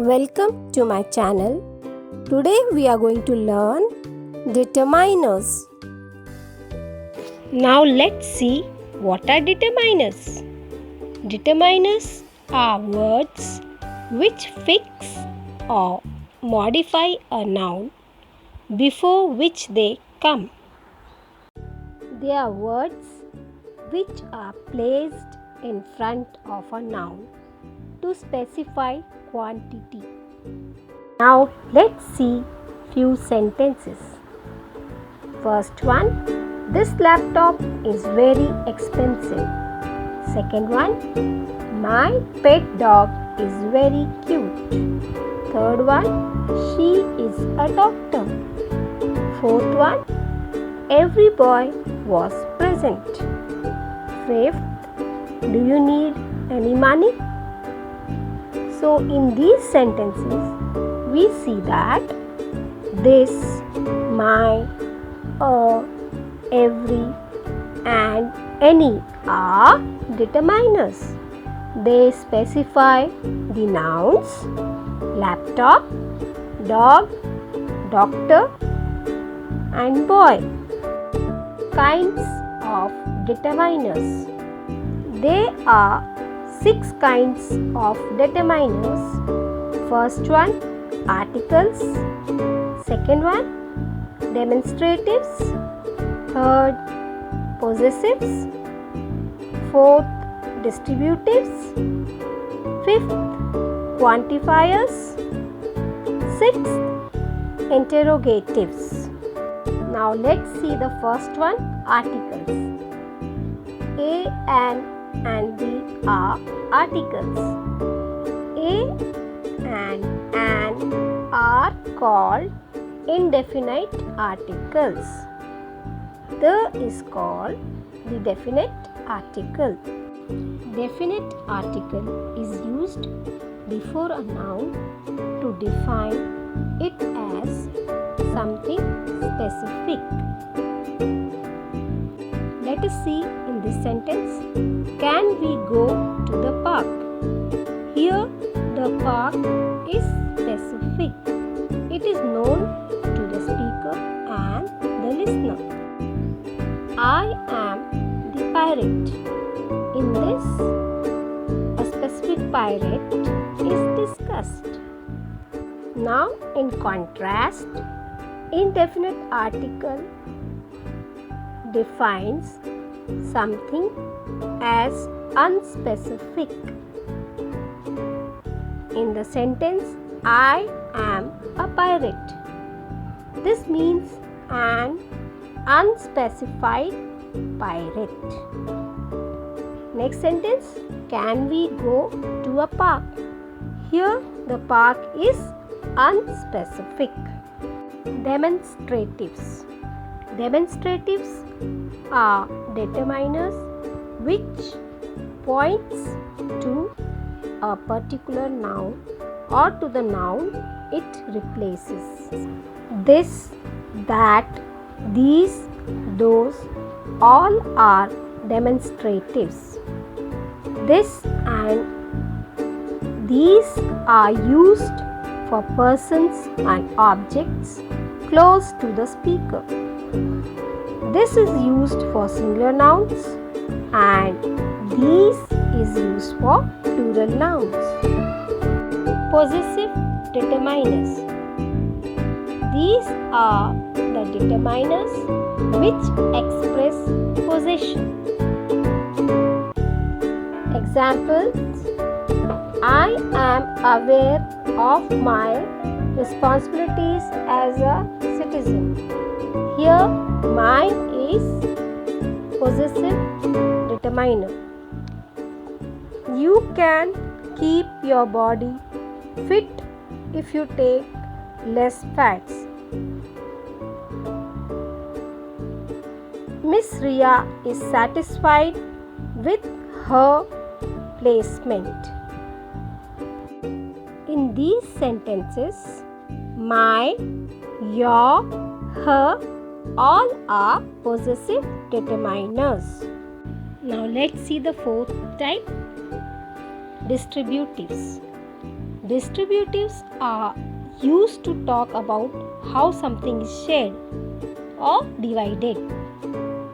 Welcome to my channel. Today we are going to learn determiners. Now let's see what are determiners. Determiners are words which fix or modify a noun before which they come. They are words which are placed in front of a noun to specify quantity. Now let's see few sentences. First one, this laptop is very expensive. Second one, my pet dog is very cute. Third one, she is a doctor. Fourth one, every boy was present. Fifth, do you need any money? So in these sentences, we see that this, my, every and any are determiners. They specify the nouns laptop, dog, doctor and boy. Kinds of determiners. There are 6 kinds of determiners. First one, articles. Second one, demonstratives. Third, possessives. Fourth, distributives. Fifth, quantifiers. Sixth, interrogatives. Now let's see the first one, articles. A and B are articles. A and an are called indefinite articles. The is called the definite article. Definite article is used before a noun to define it as something specific. Let us see in this sentence, can we go to the park? Here the park is specific. It is known to the speaker and the listener. I am the pirate. In this, a specific pirate is discussed. Now in contrast, indefinite article defines something as unspecific. In the sentence, I am a pirate. This means an unspecified pirate. Next sentence, can we go to a park? Here the park is unspecific. Demonstratives. Demonstratives are determiners which points to a particular noun or to the noun it replaces. This, that, these, those all are demonstratives. This and these are used for persons and objects close to the speaker. This is used for singular nouns and these is used for plural nouns. Possessive determiners. These are the determiners which express possession. Examples, I am aware of my responsibilities as a citizen. Here, my is possessive determiner. You can keep your body fit if you take less fats. Miss Ria is satisfied with her placement. In these sentences, my, your, her all are possessive determiners. Now let's see the fourth type, distributives. Distributives are used to talk about how something is shared or divided.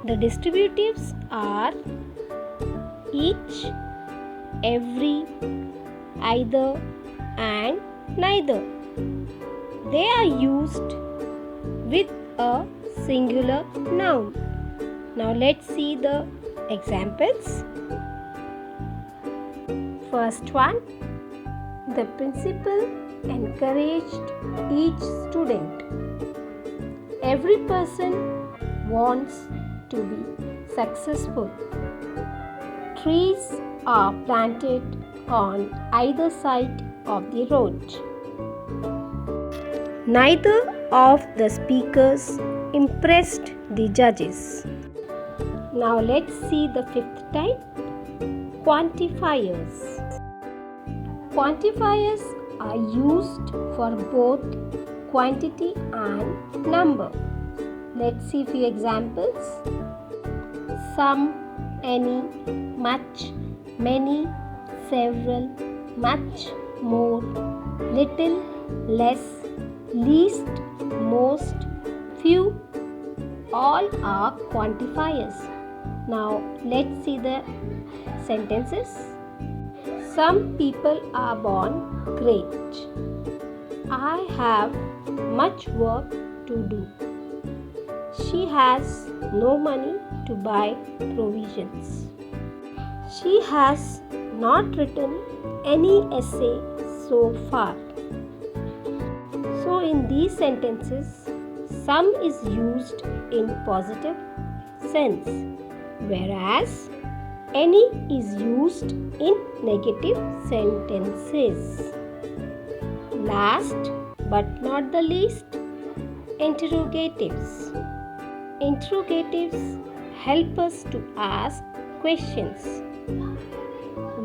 The distributives are each, every, either, and neither. They are used with a singular noun. Now let's see the examples. First one, the principal encouraged each student. Every person wants to be successful. Trees are planted on either side of the road. Neither of the speakers impressed the judges. Now let's see the fifth type, quantifiers. Quantifiers are used for both quantity and number. Let's see few examples. Some, any, much, many, several, much, more, little, less, least, most, few, all are quantifiers. Now let's see the sentences. Some people are born great. I have much work to do. She has no money to buy provisions. She has not written any essay so far. So in these sentences, some is used in positive sense, whereas any is used in negative sentences. Last but not the least, interrogatives. Interrogatives help us to ask questions.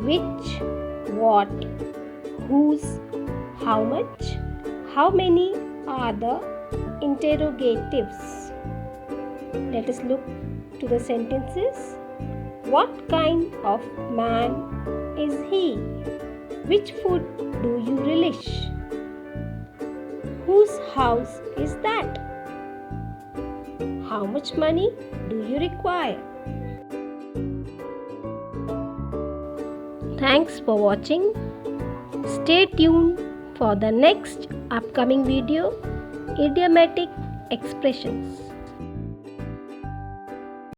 Which, what, whose, how much, how many are the interrogatives. Let us look to the sentences. What kind of man is he? Which food do you relish? Whose house is that? How much money do you require? Thanks for watching. Stay tuned for the next upcoming video, idiomatic expressions.